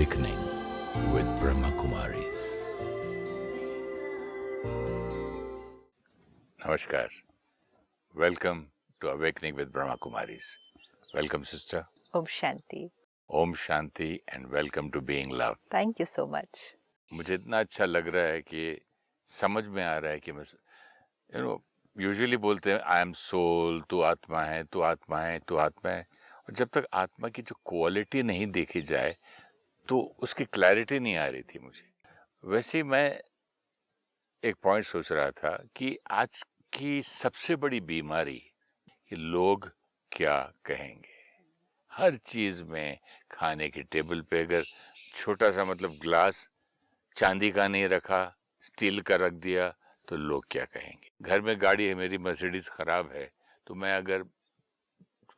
Awakening with Brahma Kumaris. Namaskar. Welcome to Awakening with Brahma Kumaris. Welcome, sister. Om Shanti. Om Shanti and welcome to Being Love. Thank you so much. मुझे इतना अच्छा लग रहा है कि समझ में आ रहा है कि मैं यूजुअली बोलते हैं आई एम सोल, तू आत्मा है, तू आत्मा है, तू आत्मा है, और जब तक आत्मा की जो क्वालिटी नहीं देखी जाए तो उसकी क्लैरिटी नहीं आ रही थी मुझे। वैसे ही मैं एक पॉइंट सोच रहा था कि आज की सबसे बड़ी बीमारी कि लोग क्या कहेंगे। हर चीज में, खाने की टेबल पे अगर छोटा सा ग्लास चांदी का नहीं रखा, स्टील का रख दिया तो लोग क्या कहेंगे। घर में गाड़ी है, मेरी मर्सिडीज खराब है, तो मैं अगर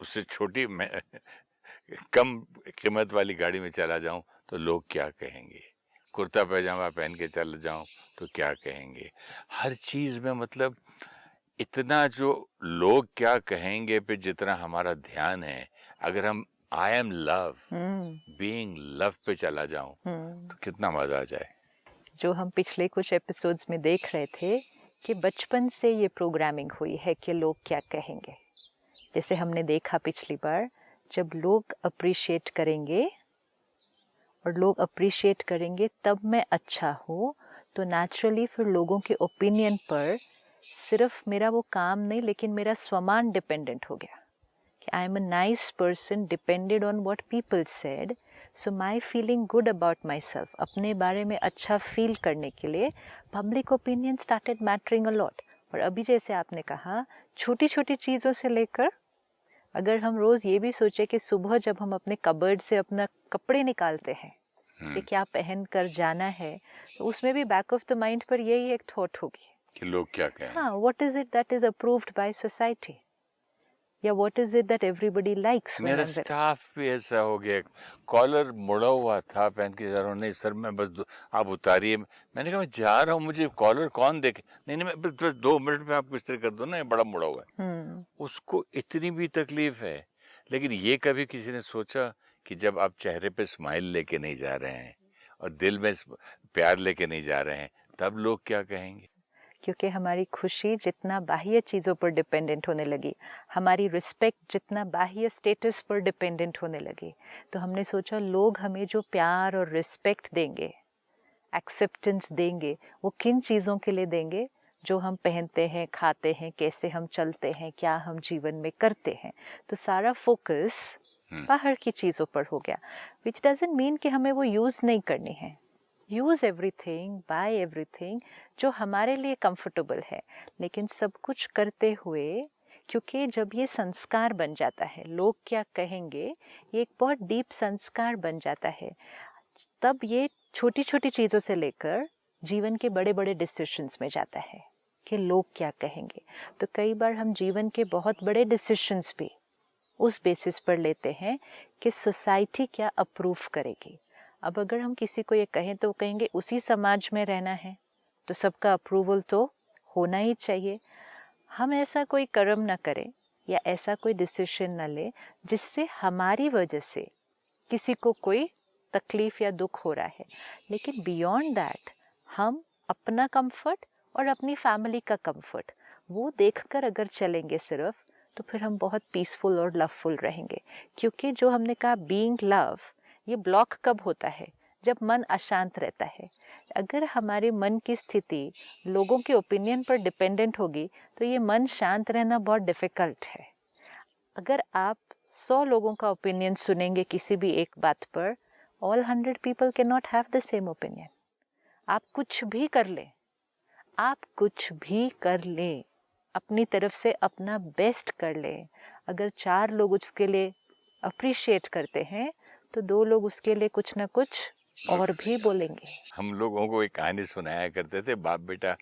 उससे छोटी कम कीमत वाली गाड़ी में चला जाऊं तो लोग क्या कहेंगे। कुर्ता पैजामा पहन के चल जाऊं तो क्या कहेंगे। हर चीज में इतना जो लोग क्या कहेंगे पे जितना हमारा ध्यान है, अगर हम I am love, being love पे चला जाऊं तो कितना मजा आ जाए। जो हम पिछले कुछ एपिसोड्स में देख रहे थे कि बचपन से ये प्रोग्रामिंग हुई है कि लोग क्या कहेंगे। जैसे हमने देखा पिछली बार, जब लोग अप्रिशिएट करेंगे और लोग अप्रिशिएट करेंगे तब मैं अच्छा हूँ, तो नेचुरली फिर लोगों के ओपिनियन पर सिर्फ मेरा वो काम नहीं लेकिन मेरा स्वमान डिपेंडेंट हो गया कि I am a nice person depended on what people said, so my feeling good about my self, अपने बारे में अच्छा फील करने के लिए public opinion started mattering a lot. और अभी जैसे आपने कहा, छोटी छोटी चीज़ों से लेकर अगर हम रोज़ ये भी सोचे कि सुबह जब हम अपने कबर्ड से अपना कपड़े निकालते हैं कि क्या पहन कर जाना है, तो उसमें भी बैक ऑफ द माइंड पर यही एक थॉट होगी कि लोग क्या कहें। हाँ, what is it that is approved by society, या what is it that everybody likes. मेरा स्टाफ भी ऐसा हो गया, कॉलर मुड़ा हुआ था, पहन के जा रहा हूँ, नहीं सर मैं बस आप उतारिए। मैंने कहा मैं जा रहा हूँ, मुझे कॉलर कौन देखे। नहीं नहीं, मैं बस 2 मिनट में आपको इस्त्री कर दो ना, ये बड़ा मुड़ा हुआ है। उसको इतनी भी तकलीफ है। लेकिन ये कभी किसी ने सोचा कि जब आप चेहरे पे स्माइल लेके नहीं जा रहे हैं और दिल में प्यार लेके नहीं जा रहे हैं, तब लोग क्या कहेंगे। क्योंकि हमारी खुशी जितना बाह्य चीज़ों पर डिपेंडेंट होने लगी, हमारी रिस्पेक्ट जितना बाह्य स्टेटस पर डिपेंडेंट होने लगी, तो हमने सोचा लोग हमें जो प्यार और रिस्पेक्ट देंगे, एक्सेप्टेंस देंगे, वो किन चीज़ों के लिए देंगे, जो हम पहनते हैं, खाते हैं, कैसे हम चलते हैं, क्या हम जीवन में करते हैं। तो सारा फोकस बाहर की चीज़ों पर हो गया, विच डजंट मीन कि हमें वो यूज़ नहीं करनी है। यूज़ एवरीथिंग, बाय एवरीथिंग जो हमारे लिए कंफर्टेबल है, लेकिन सब कुछ करते हुए, क्योंकि जब ये संस्कार बन जाता है, लोग क्या कहेंगे, ये एक बहुत डीप संस्कार बन जाता है, तब ये छोटी छोटी चीज़ों से लेकर जीवन के बड़े बड़े डिसीशंस में जाता है कि लोग क्या कहेंगे। तो कई बार हम जीवन के बहुत बड़े डिसीशंस भी उस बेसिस पर लेते हैं कि सोसाइटी क्या अप्रूव करेगी। अब अगर हम किसी को ये कहें तो कहेंगे उसी समाज में रहना है तो सबका अप्रूवल तो होना ही चाहिए। हम ऐसा कोई कर्म ना करें या ऐसा कोई डिसीजन ना ले जिससे हमारी वजह से किसी को कोई तकलीफ या दुख हो रहा है, लेकिन बियॉन्ड दैट हम अपना कंफर्ट और अपनी फैमिली का कंफर्ट वो देखकर अगर चलेंगे सिर्फ, तो फिर हम बहुत पीसफुल और लवफुल रहेंगे। क्योंकि जो हमने कहा बीइंग लव, ये ब्लॉक कब होता है, जब मन अशांत रहता है। अगर हमारे मन की स्थिति लोगों के ओपिनियन पर डिपेंडेंट होगी तो ये मन शांत रहना बहुत डिफ़िकल्ट है। अगर आप 100 लोगों का ओपिनियन सुनेंगे किसी भी एक बात पर, all 100 people can not have the same opinion. आप कुछ भी कर लें, आप कुछ भी कर लें, अपनी तरफ से अपना बेस्ट कर लें, अगर 4 लोग उसके लिए अप्रिशिएट करते हैं तो 2 लोग उसके लिए कुछ ना कुछ और भी बोलेंगे। हम लोगों को एक कहानी सुनाया करते थे, बाप बेटा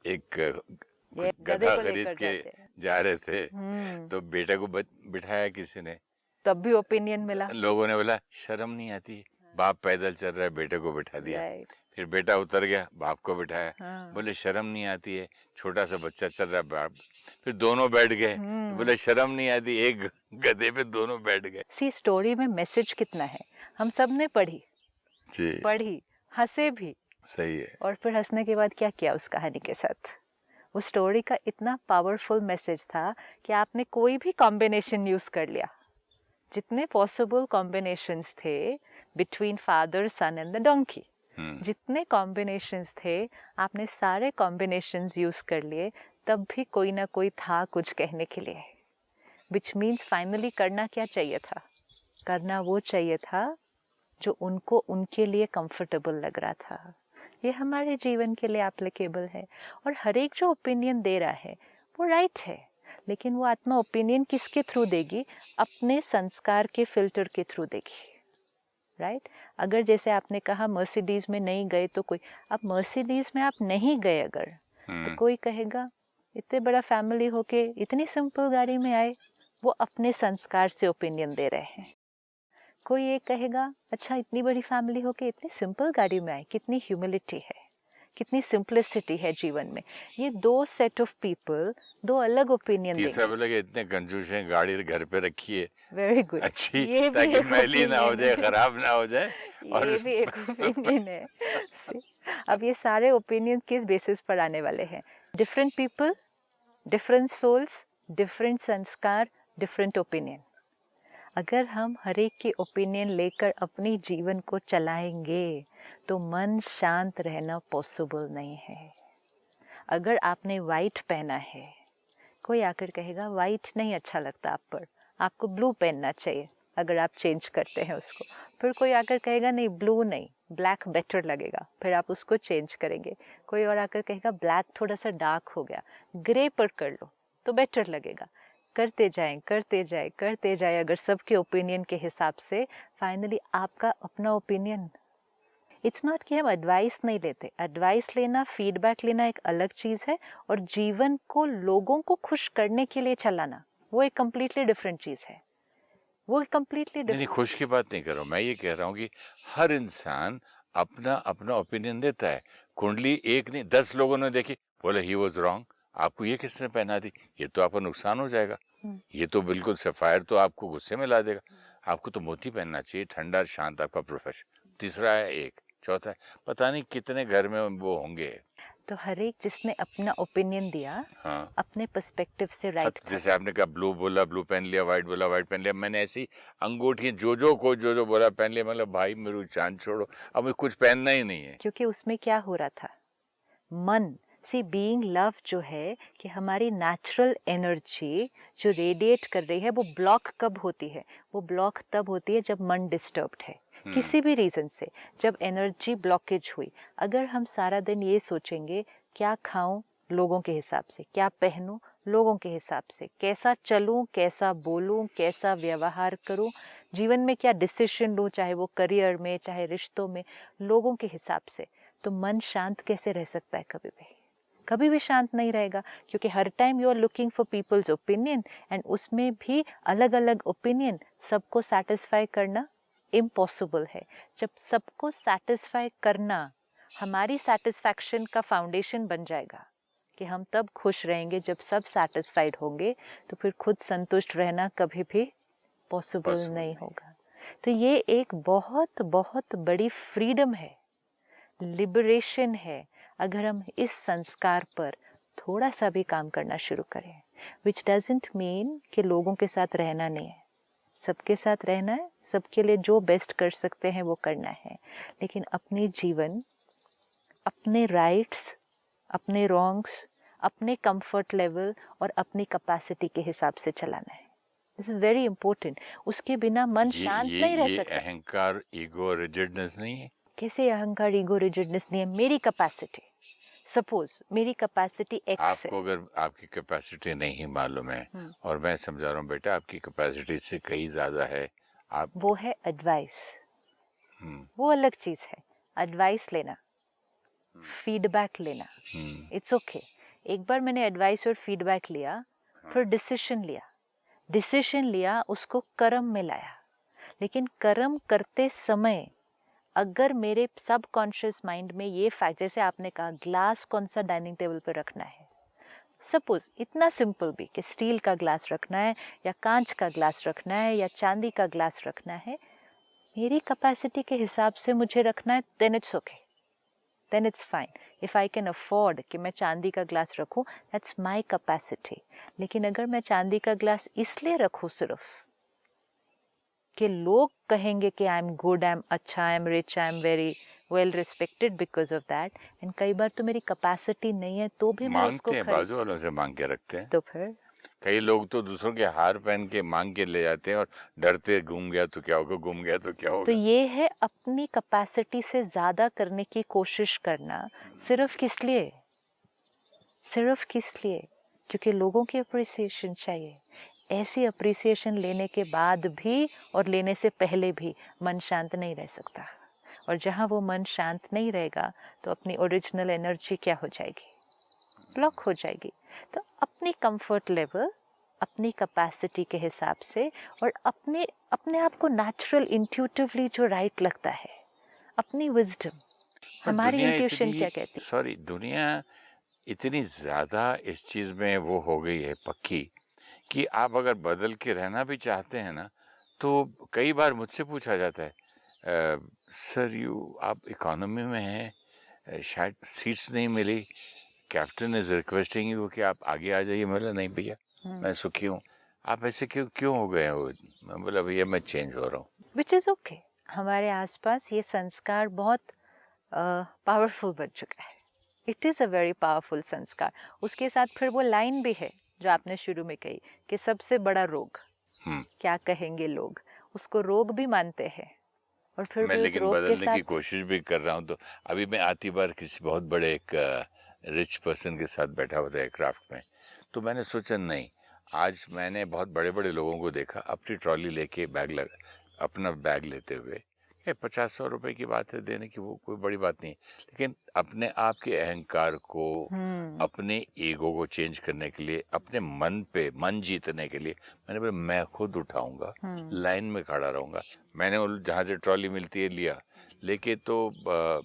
एक गधा खरीद के जा रहे थे, तो बेटा को बिठाया किसी ने, तब भी ओपिनियन मिला। लोगों ने बोला शर्म नहीं आती, बाप पैदल चल रहा है, बेटे को बिठा दिया। फिर बेटा उतर गया, बाप को बिठाया, बोले शर्म नहीं आती है, छोटा सा बच्चा चल रहा है, बाप। फिर दोनों बैठ गए, तो बोले शर्म नहीं आती, एक गधे पे दोनों बैठ गए। सी स्टोरी में मैसेज कितना है, हम सब ने पढ़ी, जी पढ़ी, हंसे भी, सही है। और फिर हंसने के बाद क्या किया उस कहानी के साथ। उस स्टोरी का इतना पावरफुल मैसेज था कि आपने कोई भी कॉम्बिनेशन यूज कर लिया, जितने पॉसिबल कॉम्बिनेशंस थे between father son and the donkey, जितने कॉम्बिनेशंस थे आपने सारे कॉम्बिनेशंस यूज कर लिए, तब भी कोई ना कोई था कुछ कहने के लिए। विच मीन्स फाइनली करना क्या चाहिए था? करना वो चाहिए था जो उनको उनके लिए कंफर्टेबल लग रहा था। ये हमारे जीवन के लिए एप्लीकेबल है। और हर एक जो ओपिनियन दे रहा है वो राइट है, लेकिन वो आत्मा ओपिनियन किसके थ्रू देगी? अपने संस्कार के फिल्टर के थ्रू देगी, राइट? अगर जैसे आपने कहा मर्सिडीज में नहीं गए तो कोई, अब मर्सिडीज में आप नहीं गए अगर, तो कोई कहेगा इतने बड़ा फैमिली होके इतनी सिंपल गाड़ी में आए। वो अपने संस्कार से ओपिनियन दे रहे हैं। कोई ये कहेगा अच्छा इतनी बड़ी फैमिली होके इतनी सिंपल गाड़ी में आए, कितनी ह्यूमिलिटी है, कितनी सिंप्लिसिटी है जीवन में। ये दो सेट ऑफ पीपल दो अलग ओपिनियन देंगे। तीसरा बोला कि इतने कंजूस हैं, गाड़ी घर पे रखी है वेरी गुड, अच्छी, ये भी ताकि एक मैली ना हो जाए, opinion है। खराब ना हो जाए। और ये भी एक ओपिनियन है। अब ये सारे ओपिनियन किस बेसिस पर आने वाले हैं? Different people, different souls, different sanskar, different opinion. अगर हम हर एक की ओपिनियन लेकर अपनी जीवन को चलाएंगे तो मन शांत रहना पॉसिबल नहीं है। अगर आपने वाइट पहना है, कोई आकर कहेगा वाइट नहीं अच्छा लगता आप पर, आपको ब्लू पहनना चाहिए, अगर आप चेंज करते हैं उसको। फिर कोई आकर कहेगा नहीं ब्लू नहीं, ब्लैक बेटर लगेगा, फिर आप उसको चेंज करेंगे। कोई और आकर कहेगा ब्लैक थोड़ा सा डार्क हो गया, ग्रे पर कर लो तो बेटर लगेगा। करते जाएं करते जाएं करते जाएं, अगर सबके ओपिनियन के हिसाब से, फाइनली आपका अपना ओपिनियन। इट्स नॉट कि हम एडवाइस नहीं लेते, एडवाइस लेना, फीडबैक लेना एक अलग चीज़ है, और जीवन को लोगों को खुश करने के लिए चलाना वो एक कम्प्लीटली डिफरेंट चीज़ है। वो कम्प्लीटली नहीं नहीं, डिफरेंट। खुश की बात नहीं कर रहा हूँ मैं, ये कह रहा हूँ कि हर इंसान अपना अपना ओपिनियन देता है। कुंडली एक नहीं 10 लोगों ने देखी, बोले ही वॉज रॉन्ग, आपको ये किसने पहना दी, ये तो आपका नुकसान हो जाएगा, ये तो बिल्कुल सफायर तो आपको गुस्से में ला देगा, आपको तो मोती पहनना चाहिए, ठंडा शांत आपका प्रोफेशन। तीसरा है एक, चौथा है पता नहीं कितने घर में वो होंगे। तो हर एक जिसने अपना ओपिनियन दिया, हाँ, अपने पर्सपेक्टिव से राइट था। जैसे आपने कहा ब्लू बोला ब्लू पहन लिया, व्हाइट बोला व्हाइट पहन लिया, मैंने ऐसी अंगूठी जो को जो बोला पहन लिया। मतलब भाई मेरी जान छोड़ो, अब मुझे कुछ पहनना ही नहीं है। क्योंकि उसमें क्या हो रहा था, मन सी बीइंग लव जो है, कि हमारी नेचुरल एनर्जी जो रेडिएट कर रही है वो ब्लॉक कब होती है? वो ब्लॉक तब होती है जब मन डिस्टर्ब्ड है, किसी भी रीज़न से। जब एनर्जी ब्लॉकेज हुई, अगर हम सारा दिन ये सोचेंगे क्या खाऊं लोगों के हिसाब से, क्या पहनूं लोगों के हिसाब से, कैसा चलूं, कैसा बोलूं, कैसा व्यवहार करूं, जीवन में क्या डिसीजन लूं, चाहे वो करियर में चाहे रिश्तों में, लोगों के हिसाब से, तो मन शांत कैसे रह सकता है? कभी भी शांत नहीं रहेगा, क्योंकि हर time you are looking for people's opinion, and उसमें भी अलग अलग ओपिनियन, सबको सेटिस्फाई करना इम्पॉसिबल है। जब सबको सेटिस्फाई करना हमारी सेटिस्फैक्शन का फाउंडेशन बन जाएगा, कि हम तब खुश रहेंगे जब सब सेटिस्फाइड होंगे, तो फिर खुद संतुष्ट रहना कभी भी पॉसिबल नहीं होगा। तो ये एक बहुत बहुत बड़ी फ्रीडम है, लिबरेशन है, अगर हम इस संस्कार पर थोड़ा सा भी काम करना शुरू करें। विच डजेंट मीन कि लोगों के साथ रहना नहीं है, सबके साथ रहना है, सबके लिए जो बेस्ट कर सकते हैं वो करना है, लेकिन अपनी जीवन, अपने राइट्स, अपने रॉन्ग्स, अपने कंफर्ट लेवल और अपनी कैपेसिटी के हिसाब से चलाना है। This is very important. उसके बिना मन शांत नहीं रह सकता। अहंकार, ईगो, रिजिडनेस नहीं है। कैसे अहंकार, ईगो, रिजिडनेस नहीं है? मेरी कैपेसिटी, सपोज मेरी कैपेसिटी एक्स है। आपको अगर आपकी कैपेसिटी नहीं मालूम है, और मैं समझा रहा हूँ बेटा आपकी कैपेसिटी से कहीं ज्यादा है, आप वो है एडवाइस, वो अलग चीज है। एडवाइस लेना, फीडबैक लेना, इट्स ओके। एक बार मैंने एडवाइस और फीडबैक लिया, फिर डिसीजन लिया, उसको कर्म में लाया। लेकिन कर्म करते समय अगर मेरे सब कॉन्शियस माइंड में ये फैक्ट, जैसे आपने कहा ग्लास कौन सा डाइनिंग टेबल पर रखना है, सपोज इतना सिंपल भी कि स्टील का ग्लास रखना है या कांच का ग्लास रखना है या चांदी का ग्लास रखना है, मेरी कैपेसिटी के हिसाब से मुझे रखना है, then it's okay, then it's fine. If I can afford कि मैं चांदी का ग्लास रखूं, दैट्स माय कैपेसिटी. लेकिन अगर मैं चांदी का ग्लास इसलिए रखूं सिर्फ कि लोग कहेंगे कि I am good, I am अच्छा, I am rich, I am very well respected because of that, and कई बार तो मेरी कैपेसिटी नहीं है तो भी मैं उसको मांगते हैं, बाजू वालों से मांग के रखते हैं. तो फिर कई लोग तो दूसरों के हार पहन के मांग के ले जाते हैं और डरते, घूम गया तो क्या होगा, घूम गया तो क्या तो होगा. ये है अपनी कैपेसिटी से ज़्यादा करने की कोशिश करना. सिर्फ किस लिए? सिर्फ किस लिए? क्योंकि लोगों की अप्रिसिएशन चाहिए. ऐसी अप्रिसिएशन लेने के बाद भी और लेने से पहले भी मन शांत नहीं रह सकता. और जहाँ वो मन शांत नहीं रहेगा तो अपनी ओरिजिनल एनर्जी क्या हो जाएगी? ब्लॉक हो जाएगी. तो अपनी कंफर्ट लेवल, अपनी कैपेसिटी के हिसाब से, और अपने अपने आप को नेचुरल इंट्यूटिवली जो राइट लगता है, अपनी विजडम, हमारी इंट्यूशन क्या कहती है. सॉरी, दुनिया इतनी ज्यादा इस चीज में वो हो गई है पक्की कि आप अगर बदल के रहना भी चाहते हैं ना, तो कई बार मुझसे पूछा जाता है, सर आप इकोनॉमी में हैं, शायद सीट्स नहीं मिली, कैप्टन इज रिक्वेस्टिंग यू कि आप आगे आ जाइए. मैं बोला नहीं भैया, मैं सुखी हूँ. आप ऐसे क्यों क्यों हो गए हो? मैं बोला भैया मैं चेंज हो रहा हूँ. Which is okay. हमारे आसपास ये संस्कार बहुत पावरफुल बन चुका है. It is a very powerful संस्कार. उसके साथ फिर वो लाइन भी है जो आपने शुरू में कही कि सबसे बड़ा रोग क्या कहेंगे लोग, उसको रोग भी मानते हैं. और फिर मैं भी उस लेकिन रोग के बदलने की साथ कोशिश भी कर रहा हूँ. तो अभी मैं आती बार किसी बहुत बड़े एक रिच पर्सन के साथ बैठा हुआ था एयरक्राफ्ट में. तो मैंने सोचा नहीं, आज मैंने बहुत बड़े बड़े लोगों को देखा अपनी ट्रॉली लेके अपना बैग लेते हुए. ये 50-100 रुपए की बात है देने की, वो कोई बड़ी बात नहीं. लेकिन अपने आप के अहंकार को, अपने ईगो को चेंज करने के लिए, अपने मन जीतने के लिए मैंने बोला मैं खुद उठाऊंगा, लाइन में खड़ा रहूंगा. मैंने जहाँ से ट्रॉली मिलती है लिया, लेके तो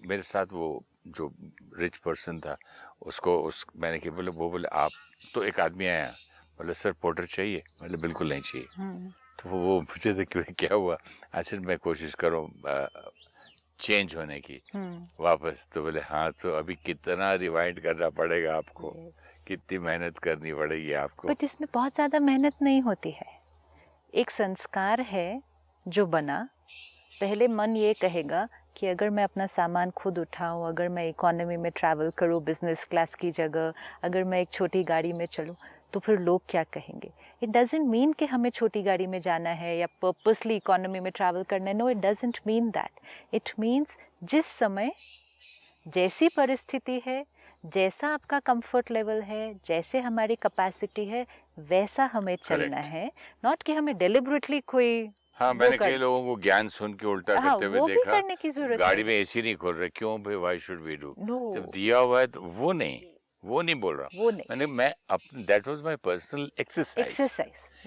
मेरे साथ वो जो रिच पर्सन था मैंने क्या बोले, वो बोले आप, तो एक आदमी आया, बोले सर पोर्टर चाहिए. बोले बिल्कुल नहीं चाहिए. तो वो मुझे तो क्यों क्या हुआ, अच्छा मैं कोशिश करूँ चेंज होने की वापस. तो बोले हाँ, तो अभी कितना रिवाइंड करना पड़ेगा आपको, कितनी मेहनत करनी पड़ेगी आपको. बट इसमें बहुत ज़्यादा मेहनत नहीं होती है. एक संस्कार है जो बना. पहले मन ये कहेगा कि अगर मैं अपना सामान खुद उठाऊं, अगर मैं इकोनॉमी में ट्रैवल करूं बिजनेस क्लास की जगह, अगर मैं एक छोटी गाड़ी में चलूं, तो फिर लोग क्या कहेंगे. इट डजेंट मीन कि हमें छोटी गाड़ी में जाना है या पर्पसली इकोनॉमी में ट्रैवल करना है. No, it doesn't mean that. It means जिस समय जैसी परिस्थिति है, जैसा आपका कंफर्ट लेवल है, जैसे हमारी कैपेसिटी है, वैसा हमें चलना है. नॉट कि हमें डेलिबरेटली कोई हाँ, मैंने कई लोगों को ज्ञान सुन के उल्टा करते हुए देखा. करने की जरूरत गाड़ी में एसी नहीं खोल रहे, क्यों भाई, why should we do. No, जब दिया हुआ है तो वो नहीं बोल रहा. वो नहीं. मैं that was my personal exercise.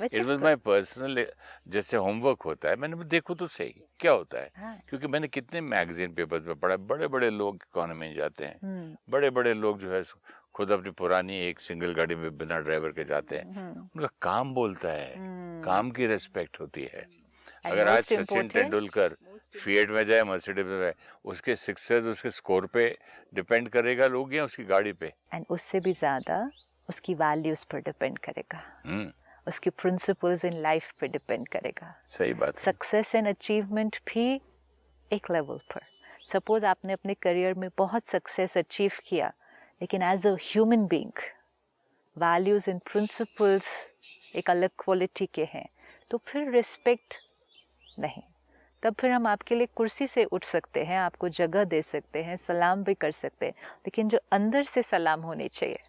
It was my personal, जैसे होमवर्क होता है, मैंने देखो तो सही क्या होता है. हाँ. क्योंकि मैंने कितने मैगजीन पेपर्स में पढ़ा, बड़े बड़े लोग इकोनॉमी में जाते हैं, बड़े बड़े लोग जो है खुद अपनी पुरानी एक सिंगल गाड़ी में बिना ड्राइवर के जाते हैं. उनका काम बोलता है, काम की रेस्पेक्ट होती है. अगर आज सचिन तेंदुलकर फीएट में जाए, मर्सिडीज में जाए, उसके सक्सेस उसके स्कोर पे डिपेंड करेगा लोग, या उसकी गाड़ी पे. एंड उससे भी ज्यादा उसकी वैल्यूज पर डिपेंड करेगा, उसकी प्रिंसिपल्स इन लाइफ पे डिपेंड करेगा. सही बात. सक्सेस एंड अचीवमेंट भी एक लेवल पर. सपोज आपने अपने करियर में बहुत सक्सेस अचीव किया, लेकिन as a human being values and principles एक अलग क्वालिटी के हैं, तो फिर रिस्पेक्ट नहीं. तब फिर हम आपके लिए कुर्सी से उठ सकते हैं, आपको जगह दे सकते हैं, सलाम भी कर सकते हैं, लेकिन जो अंदर से सलाम होनी चाहिए,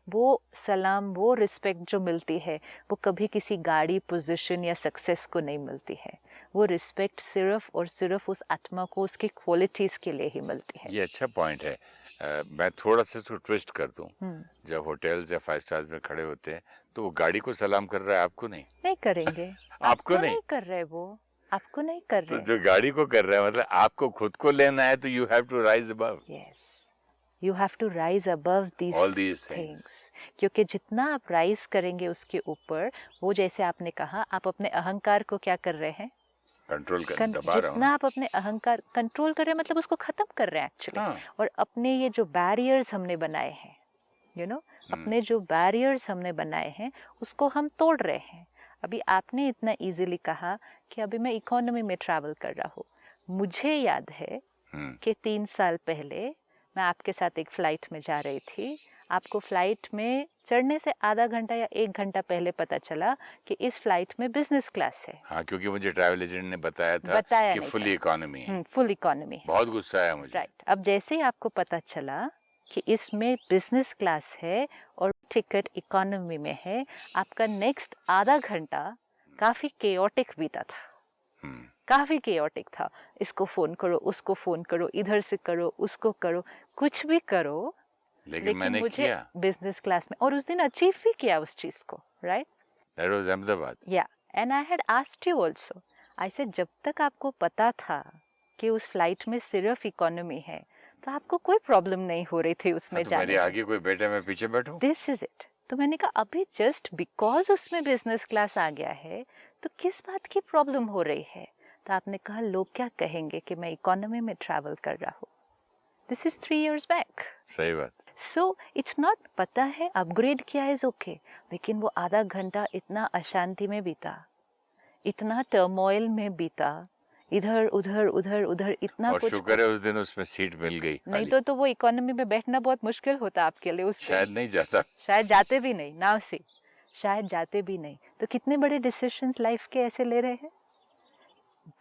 वो सलाम, वो रिस्पेक्ट जो मिलती है, वो कभी किसी गाड़ी, पोजीशन या सक्सेस को नहीं मिलती है. वो रिस्पेक्ट सिर्फ और सिर्फ उस आत्मा को उसकी क्वालिटीज के लिए ही मिलती है. ये अच्छा पॉइंट है. मैं थोड़ा सा तो ट्विस्ट कर दूं. जब होटल्स या 5 स्टार्स में खड़े होते हैं तो वो गाड़ी को सलाम कर रहा है, आपको नहीं करेंगे. आपको नहीं कर रहे, वो आपको नहीं कर रहे. तो जो गाड़ी को कर रहा है, मतलब आपको खुद को लेना है, तो you have to rise above. Yes, you have to rise above all these things. क्योंकि जितना आप राइज करेंगे उसके ऊपर, वो जैसे आपने कहा, आप अपने अहंकार को क्या कर रहे हैं, कंट्रोल कर दबा रहा हूँ जितना आप अपने अहंकार कंट्रोल कर रहे हैं मतलब उसको खत्म कर रहे हैं एक्चुअली। हाँ। और अपने ये जो बैरियर्स हमने बनाए हैं, अपने जो बैरियर्स हमने बनाए हैं उसको हम तोड़ रहे हैं। अभी आपने इतना इजीली कहा कि अभी मैं इकोनॉमी में ट्रैवल कर रहा हूँ। मुझे याद है कि 3 साल पहले मैं आपके साथ एक फ़्लाइट में जा रही थी। आपको फ़्लाइट में चढ़ने से आधा घंटा या 1 घंटा पहले पता चला कि इस फ़्लाइट में बिजनेस क्लास है। हाँ, क्योंकि मुझे ट्रैवल एजेंट ने बताया था कि नहीं फुल था। इकोनॉमी है। फुल इकोनॉमी है। बहुत गुस्सा आया मुझे। राइट। अब जैसे ही आपको पता चला कि इसमें बिजनेस क्लास है और टिकट इकोनॉमी में है, आपका नेक्स्ट आधा घंटा काफ़ी केओटिक बीता था। काफ़ी केओटिक था। इसको फ़ोन करो, उसको फ़ोन करो, इधर से करो, उसको करो, कुछ भी करो, लेकिन मैंने मुझे किया बिजनेस क्लास में, और उस दिन अचीव भी किया उस चीज़ को। Right. That was Ahmedabad. Yeah and I had asked you also. I said जब तक आपको पता था कि उस फ्लाइट में सिर्फ इकोनॉमी है तो आपको कोई प्रॉब्लम नहीं हो रही थी उसमें तो जाने मेरे में। आगे कोई बैठे मैं पीछे बैठूं? This is it. तो मैंने कहा अभी जस्ट बिकॉज उसमें बिजनेस क्लास आ गया है तो किस बात की प्रॉब्लम हो रही है? तो आपने कहा लोग क्या कहेंगे कि मैं इकोनॉमी में ट्रैवल कर रहा हूँ। This is 3 years back. सही बात। सो इट्स नॉट, पता है अपग्रेड किया इज ओके, लेकिन वो आधा घंटा इतना अशांति में बीता, इतना टर्मोइल में बीता, इधर उधर उधर उधर इतना और कुछ। शुक्र है उस दिन उसमें सीट मिल गई नहीं खाली। तो वो इकोनॉमी में बैठना बहुत मुश्किल होता आपके लिए उस शायद नहीं जाता। शायद जाते भी नहीं नाव से, शायद जाते भी नहीं। तो कितने बड़े डिसीजंस लाइफ के ऐसे ले रहे हैं।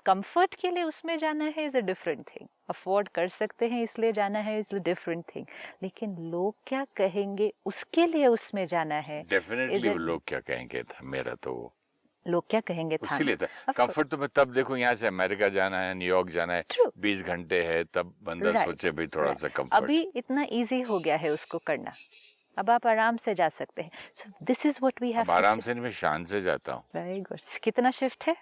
कंफर्ट के लिए उसमें जाना है is a different thing, afford कर सकते हैं इसलिए जाना है इज अ डिफरेंट थिंग, लेकिन लोग क्या कहेंगे उसके लिए उसमें जाना है। डेफिनेटली वो लोग क्या कहेंगे था मेरा तो लोग क्या कहेंगे था उसी लिए था। कंफर्ट तो मैं तब देखूं, यहाँ से अमेरिका जाना है, न्यूयॉर्क जाना है, 20 घंटे है, तब बंदा सोचे भी थोड़ा सा कंफर्ट। अभी इतना इजी हो गया है उसको करना, अब आप आराम से जा सकते हैं। So this is what we have अब आराम से नहीं, मैं शान से जाता हूँ। Very good. कितना शिफ्ट है?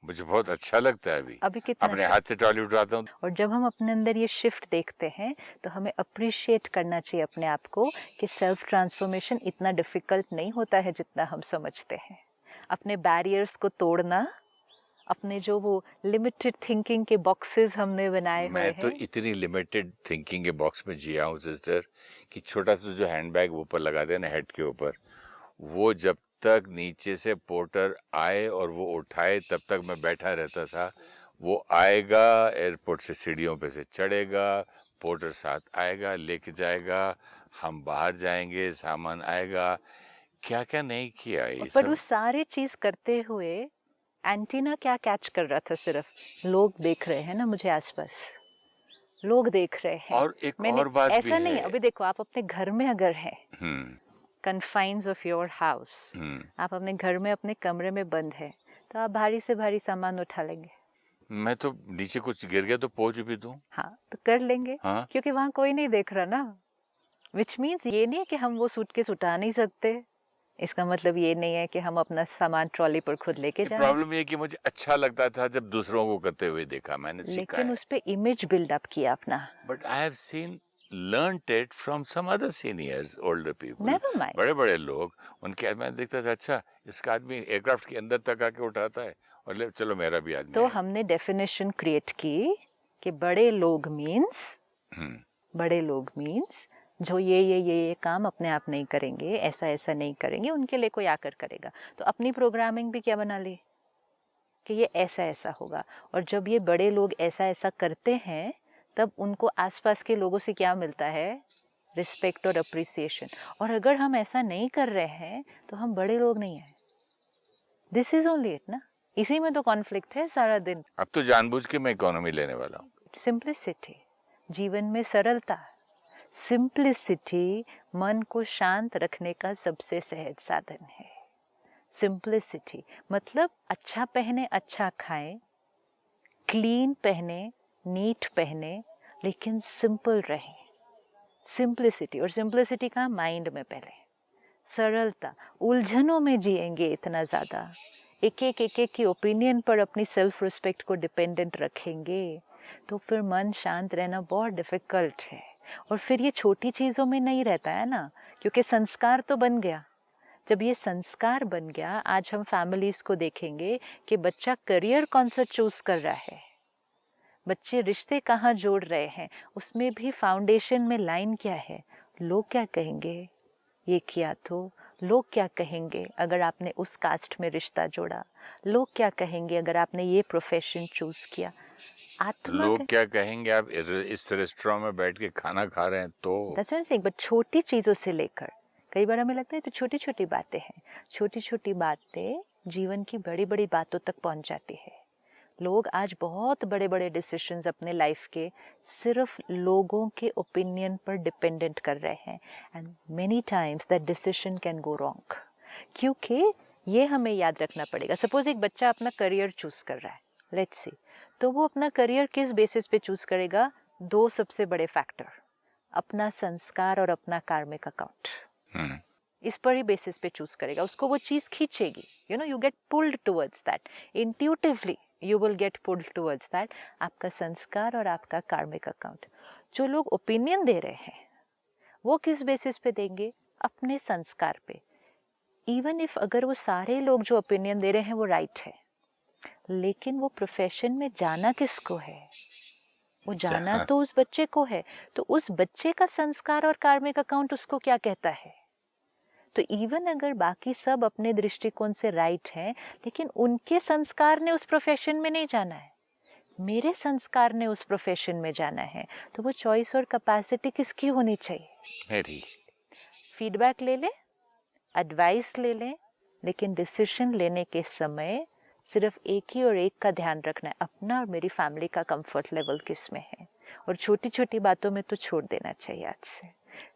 मुझे बहुत अच्छा लगता है अभी कितना अपने हाथ से ट्रॉली उठाता हूँ। और जब हम अपने अंदर ये शिफ्ट देखते हैं तो हमें अप्रिशिएट करना चाहिए अपने आप को कि सेल्फ ट्रांसफॉर्मेशन इतना डिफिकल्ट नहीं होता है जितना हम समझते हैं। अपने बैरियर्स को तोड़ना, अपने जो वो लिमिटेड थिंकिंग के बॉक्सेस हमने बनाए हुए हैं। मैं तो इतनी लिमिटेड थिंकिंग के बॉक्स में जिया हूँ सिस्टर कि छोटा सा जो हैंडबैग ऊपर लगाते हैं ना हेड के ऊपर, वो जब तक नीचे से पोर्टर आए और वो उठाए तब तक मैं बैठा रहता था। वो आएगा एयरपोर्ट से सीढ़ियों पे से चढ़ेगा, पोर्टर साथ आएगा, लेके जाएगा, हम बाहर जाएंगे, सामान आएगा, क्या क्या नहीं किया ये पर सब। उस सारे चीज करते हुए एंटीना क्या कैच कर रहा था? सिर्फ लोग देख रहे हैं ना मुझे आसपास, लोग देख रहे हैं। और एक और बात भी ऐसा है। नहीं, अभी देखो आप अपने घर में अगर हैं, कन्फाइंस ऑफ योर हाउस, आप अपने घर में अपने कमरे में बंद है तो आप भारी से भारी सामान उठा लेंगे। मैं तो नीचे कुछ गिर गया तो पहुंच भी दूं। हाँ तो कर लेंगे। हाँ? क्योंकि वहां कोई नहीं देख रहा ना। विच मीन्स ये नहीं है कि हम वो सूटकेस उठा नहीं सकते, इसका मतलब ये नहीं है कि हम अपना सामान ट्रॉली पर खुद लेके जाएं। प्रॉब्लम ये कि मुझे अच्छा लगता था जब दूसरों को करते हुए देखा, मैंने सीखा लेकिन है। उस पे इमेज बिल्डअप किया अपना। But I have seen learned it from some other seniors, older people, Never mind. बड़े बड़े लोग, उनके मैं देखता था अच्छा इसका आदमी एयरक्राफ्ट के अंदर तक आके उठाता है और ले चलो मेरा भी आदमी तो है। हमने डेफिनेशन क्रिएट की कि बड़े लोग मीन्स जो ये काम अपने आप नहीं करेंगे, ऐसा ऐसा नहीं करेंगे, उनके लिए कोई आकर करेगा। तो अपनी प्रोग्रामिंग भी क्या बना ली कि ये ऐसा ऐसा होगा। और जब ये बड़े लोग ऐसा ऐसा करते हैं तब उनको आसपास के लोगों से क्या मिलता है? रिस्पेक्ट और अप्रिसिएशन। और अगर हम ऐसा नहीं कर रहे हैं तो हम बड़े लोग नहीं हैं। दिस इज ओनली इट ना। इसी में तो कॉन्फ्लिक्ट है सारा दिन। अब तो जानबूझ के मैं इकोनॉमी लेने वाला हूँ। सिंप्लिसिटी, जीवन में सरलता। सिंप्लिसिटी मन को शांत रखने का सबसे सहज साधन है। सिंप्लिसिटी मतलब अच्छा पहने, अच्छा खाएं, क्लीन पहने, नीट पहने, लेकिन सिंपल रहें। सिंप्लिसिटी, और सिंप्लिसिटी का माइंड में पहले सरलता। उलझनों में जिएंगे इतना ज़्यादा, एक एक की ओपिनियन पर अपनी सेल्फ रिस्पेक्ट को डिपेंडेंट रखेंगे तो फिर मन शांत रहना बहुत डिफ़िकल्ट है। और फिर ये छोटी चीज़ों में नहीं रहता है ना, क्योंकि संस्कार तो बन गया। जब ये संस्कार बन गया, आज हम फैमिलीज को देखेंगे कि बच्चा करियर कौन सा चूज कर रहा है, बच्चे रिश्ते कहाँ जोड़ रहे हैं, उसमें भी फाउंडेशन में लाइन क्या है। लोग क्या कहेंगे ये किया तो, लोग क्या कहेंगे अगर आपने उस कास्ट में रिश्ता जोड़ा, लोग क्या कहेंगे अगर आपने ये प्रोफेशन चूज किया। आत्मा लोग क्या कहेंगे आप इस रेस्टोरेंट में बैठ के खाना खा रहे हैं तो। एक बार छोटी चीज़ों से लेकर, कई बार हमें लगता है तो छोटी छोटी बातें हैं, छोटी छोटी बातें जीवन की बड़ी बड़ी बातों तक पहुंच जाती है। लोग आज बहुत बड़े बड़े डिसीजंस अपने लाइफ के सिर्फ लोगों के ओपिनियन पर डिपेंडेंट कर रहे हैं, and many times that decision can go wrong. क्योंकि ये हमें याद रखना पड़ेगा, सपोज एक बच्चा अपना करियर चूज कर रहा है, लेट्स सी, तो वो अपना करियर किस बेसिस पे चूज करेगा? दो सबसे बड़े फैक्टर, अपना संस्कार और अपना कार्मिक अकाउंट। इस पर ही बेसिस पे चूज करेगा, उसको वो चीज खींचेगी, you get pulled towards that, intuitively you will get pulled towards that, आपका संस्कार और आपका कार्मिक अकाउंट। जो लोग ओपिनियन दे रहे हैं वो किस बेसिस पे देंगे? अपने संस्कार पे। इवन इफ अगर वो सारे लोग जो ओपिनियन दे रहे हैं वो राइट है, लेकिन वो प्रोफेशन में जाना किसको है? वो जाना तो उस बच्चे को है, तो उस बच्चे का संस्कार और कार्मिक अकाउंट उसको क्या कहता है? तो इवन अगर बाकी सब अपने दृष्टिकोण से राइट हैं, लेकिन उनके संस्कार ने उस प्रोफेशन में नहीं जाना है, मेरे संस्कार ने उस प्रोफेशन में जाना है, तो वो चॉइस और कैपेसिटी किसकी होनी चाहिए? मेरी। फीडबैक ले लें, एडवाइस ले लें, लेकिन डिसीजन लेने के समय सिर्फ एक ही और एक का ध्यान रखना है, अपना और मेरी फैमिली का कंफर्ट लेवल किस में है। और छोटी छोटी बातों में तो छोड़ देना चाहिए आज से,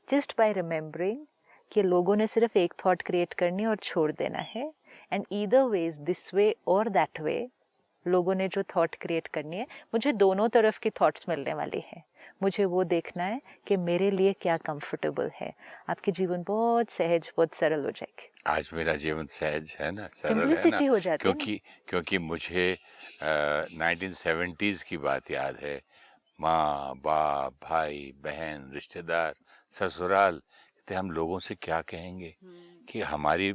जस्ट बाय रिमेम्बरिंग कि लोगों ने सिर्फ एक थॉट क्रिएट करनी और छोड़ देना है, and either ways this way और दैट वे, लोगों ने जो थॉट क्रिएट करनी है, मुझे दोनों तरफ की थॉट्स मिलने वाली हैं। मुझे वो देखना है कि मेरे लिए क्या कंफर्टेबल है। आपकी जीवन बहुत सहज, बहुत सरल हो जाएगी। आज मेरा जीवन सहज है ना, सरल है सिंपलिसिटी ना, हो जाती है क्योंकि मुझे 1970s की बात याद है। माँ बाप भाई बहन रिश्तेदार ससुराल कहते हम लोगों से क्या कहेंगे कि हमारी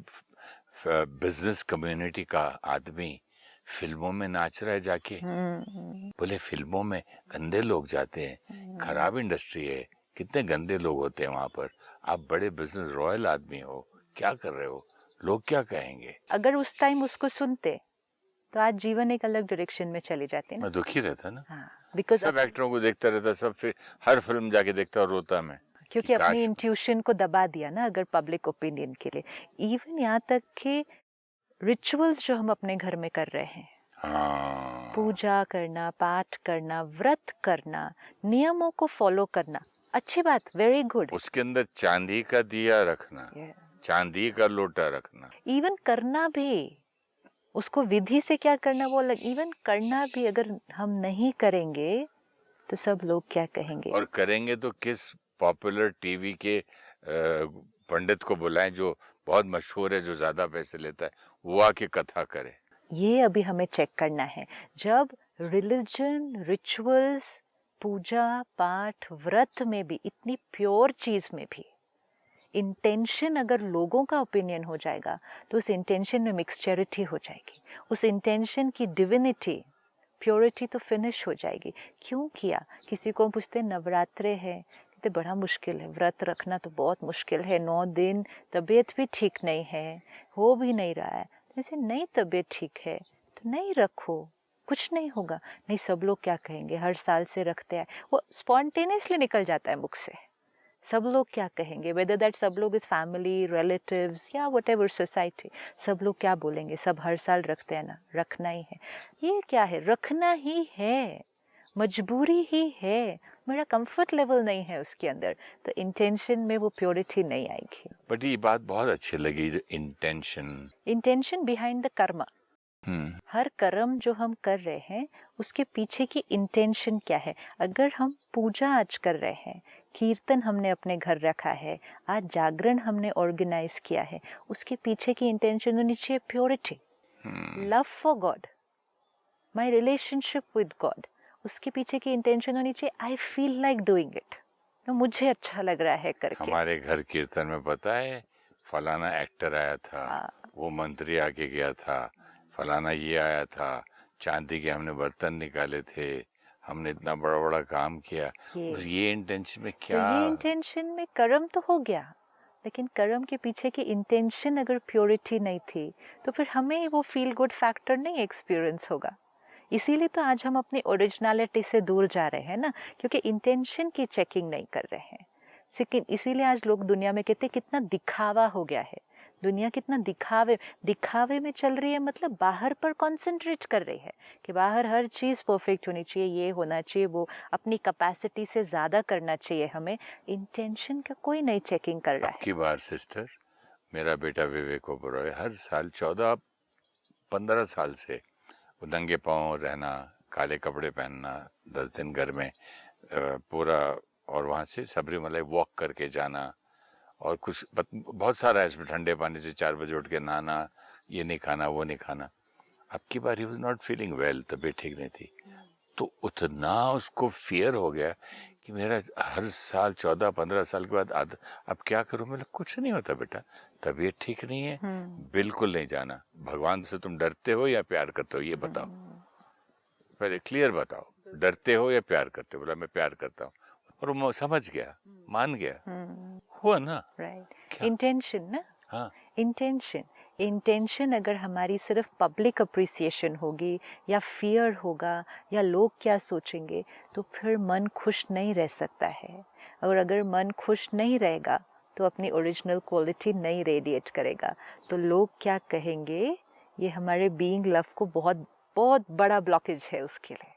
बिजनेस कम्युनिटी का आदमी फिल्मों में नाच रहा है जाके। बोले फिल्मों में गंदे लोग जाते हैं, खराब इंडस्ट्री है, कितने गंदे लोग होते हैं वहां पर, आप बड़े बिजनेस रॉयल आदमी हो, क्या कर रहे हो, लोग क्या कहेंगे। अगर उस टाइम उसको सुनते तो आज जीवन एक अलग डायरेक्शन में चली जाती ना। मैं दुखी रहता ना। बिकॉज सब एक्टरों को देखता रहता, सब फिर हर फिल्म जाके देखता और रोता मैं, क्योंकि अपनी इंट्यूशन को दबा दिया ना अगर पब्लिक ओपिनियन के लिए। इवन यहाँ तक कि रिचुअल्स जो हम अपने घर में कर रहे हैं, पूजा करना, पाठ करना, व्रत करना, नियमों को फॉलो करना, अच्छी बात, वेरी गुड। उसके अंदर चांदी का दिया रखना, चांदी का लोटा रखना, इवन करना भी, उसको विधि से क्या करना वो अलग, इवन करना भी अगर हम नहीं करेंगे तो सब लोग क्या कहेंगे। और करेंगे तो किस पॉपुलर टीवी के पंडित को बुलाएं जो बहुत मशहूर है, जो ज्यादा पैसे लेता है, वो आके कथा करे। ये अभी हमें चेक करना है। जब रिलीजन, रिचुअल्स, पूजा पाठ, व्रत में भी, इतनी प्योर चीज में भी इंटेंशन अगर लोगों का ओपिनियन हो जाएगा तो उस इंटेंशन में मिक्सचरिटी हो जाएगी, उस इंटेंशन की डिविनिटी, प्योरिटी तो फिनिश हो जाएगी। क्यों किया? किसी को पूछते नवरात्रे है, कहते बड़ा मुश्किल है, व्रत रखना तो बहुत मुश्किल है, 9 दिन, तबीयत भी ठीक नहीं है, हो भी नहीं रहा है। जैसे नहीं तबीयत ठीक है तो नहीं रखो, कुछ नहीं होगा। नहीं सब लोग क्या कहेंगे, हर साल से रखते हैं, वो स्पॉन्टेनियसली निकल जाता है मुख से, सब लोग क्या कहेंगे, वेदर दैट सब लोग इज फैमिली, रिलेटिव्स या व्हाटएवर सोसाइटी, सब लोग क्या बोलेंगे, सब हर साल रखते हैं ना, रखना ही है। ये क्या है? रखना ही है, मजबूरी ही है, मेरा कंफर्ट लेवल नहीं है उसके अंदर, तो इंटेंशन में वो प्योरिटी नहीं आएगी। बट ये बात बहुत अच्छी लगी, इंटेंशन बिहाइंड द कर्म। हर कर्म जो हम कर रहे हैं उसके पीछे की इंटेंशन क्या है। अगर हम पूजा आज कर रहे हैं, कीर्तन हमने अपने घर रखा है, आज जागरण हमने ऑर्गेनाइज किया है, उसके पीछे की इंटेंशन होनी चाहिए purity, love for God, my relationship with God. उसके पीछे की इंटेंशन होनी चाहिए I feel like doing it, मुझे अच्छा लग रहा है करके। हमारे घर कीर्तन में पता है फलाना एक्टर आया था, हाँ। वो मंत्री आके गया था, फलाना ये आया था, चांदी के हमने बर्तन निकाले थे, हमने इतना बड़ा बड़ा काम किया, बस ये इंटेंशन में तो क्या। ये इंटेंशन में कर्म तो हो गया, लेकिन कर्म के पीछे की इंटेंशन अगर प्योरिटी नहीं थी तो फिर हमें वो फील गुड फैक्टर नहीं एक्सपीरियंस होगा। इसीलिए तो आज हम अपनी ओरिजिनलिटी से दूर जा रहे हैं ना, क्योंकि इंटेंशन की चेकिंग नहीं कर रहे हैं। लेकिन इसीलिए आज लोग दुनिया में कहते हैं कितना दिखावा हो गया है, दुनिया कितना दिखावे में चल रही है, मतलब बाहर पर कंसंट्रेट कर रही है कि बाहर हर चीज़ परफेक्ट होनी चाहिए, ये होना चाहिए, वो अपनी कैपेसिटी से ज़्यादा करना चाहिए हमें। इंटेंशन का कोई नहीं चेकिंग कर रहा है। की बार सिस्टर, मेरा बेटा विवेक ओबरॉय हर साल 14-15 साल से वो नंगे पाँव रहना, काले कपड़े पहनना, 10 दिन घर में पूरा, और वहाँ से सबरीमलाई वॉक करके जाना, और कुछ बहुत सारा है इसमें, ठंडे पानी से 4 बजे उठ के नहाना, ये नहीं खाना वो नहीं खाना। अब की बार he was not feeling well, तबीयत ठीक नहीं थी, तो उतना उसको फियर हो गया कि मेरा हर साल 14-15 साल के बाद अब क्या करूं। मैं, कुछ नहीं होता बेटा, तबीयत ठीक नहीं है, बिल्कुल नहीं जाना। भगवान से तुम डरते हो या प्यार करते हो, ये बताओ पहले, क्लियर बताओ, डरते हो या प्यार करते हो। बोला मैं प्यार करता हूँ, और वो समझ गया, मान गया, हुआ ना। राइट, इंटेंशन ना। हाँ, इंटेंशन अगर हमारी सिर्फ पब्लिक अप्रिसिएशन होगी या फियर होगा या लोग क्या सोचेंगे, तो फिर मन खुश नहीं रह सकता है। और अगर मन खुश नहीं रहेगा तो अपनी ओरिजिनल क्वालिटी नहीं रेडिएट करेगा, तो लोग क्या कहेंगे, ये हमारे बीइंग लव को बहुत बहुत बड़ा ब्लॉकेज है उसके लिए।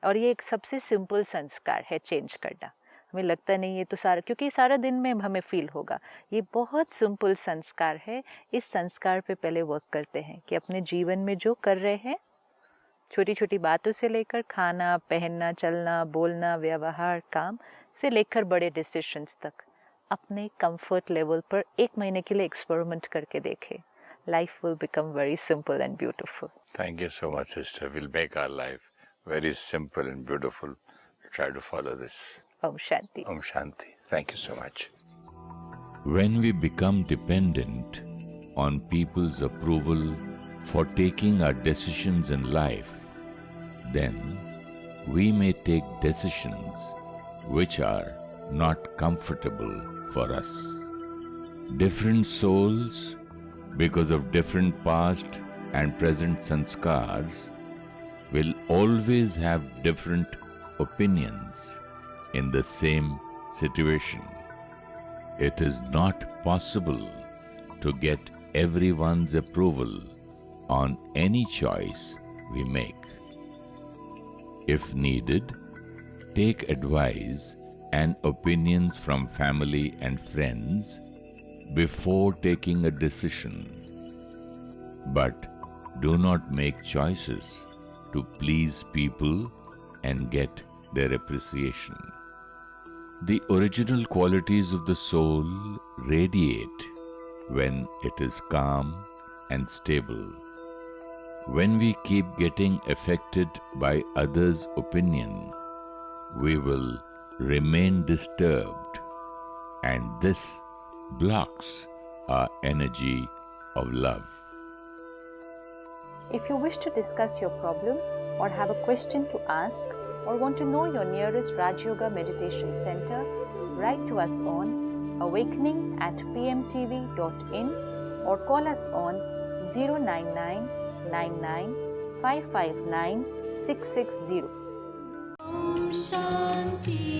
और ये एक सबसे सिंपल संस्कार है चेंज करना। हमें लगता नहीं है तो सारा, क्योंकि सारा दिन में हमें फील होगा, ये बहुत सिंपल संस्कार है। इस संस्कार पे पहले वर्क करते हैं कि अपने जीवन में जो कर रहे हैं, छोटी छोटी बातों से लेकर खाना पहनना, चलना बोलना, व्यवहार, काम से लेकर बड़े डिसीजंस तक, अपने कंफर्ट लेवल पर 1 महीने के लिए एक्सपेरिमेंट करके देखें। Life will become very simple and beautiful. Thank you so much sister, will make our life very simple and beautiful. Try to follow this. Om Shanti. Om Shanti. Thank you so much. When we become dependent on people's approval for taking our decisions in life, then we may take decisions which are not comfortable for us. Different souls, because of different past and present sanskars, will always have different opinions in the same situation. It is not possible to get everyone's approval on any choice we make. If needed, take advice and opinions from family and friends before taking a decision. But do not make choices to please people and get their appreciation. The original qualities of the soul radiate when it is calm and stable. When we keep getting affected by others' opinion, we will remain disturbed, and this blocks our energy of love. If you wish to discuss your problem or have a question to ask or want to know your nearest Raj Yoga Meditation Center, write to us on awakening@pmtv.in or call us on 09999559660. Om Shanti.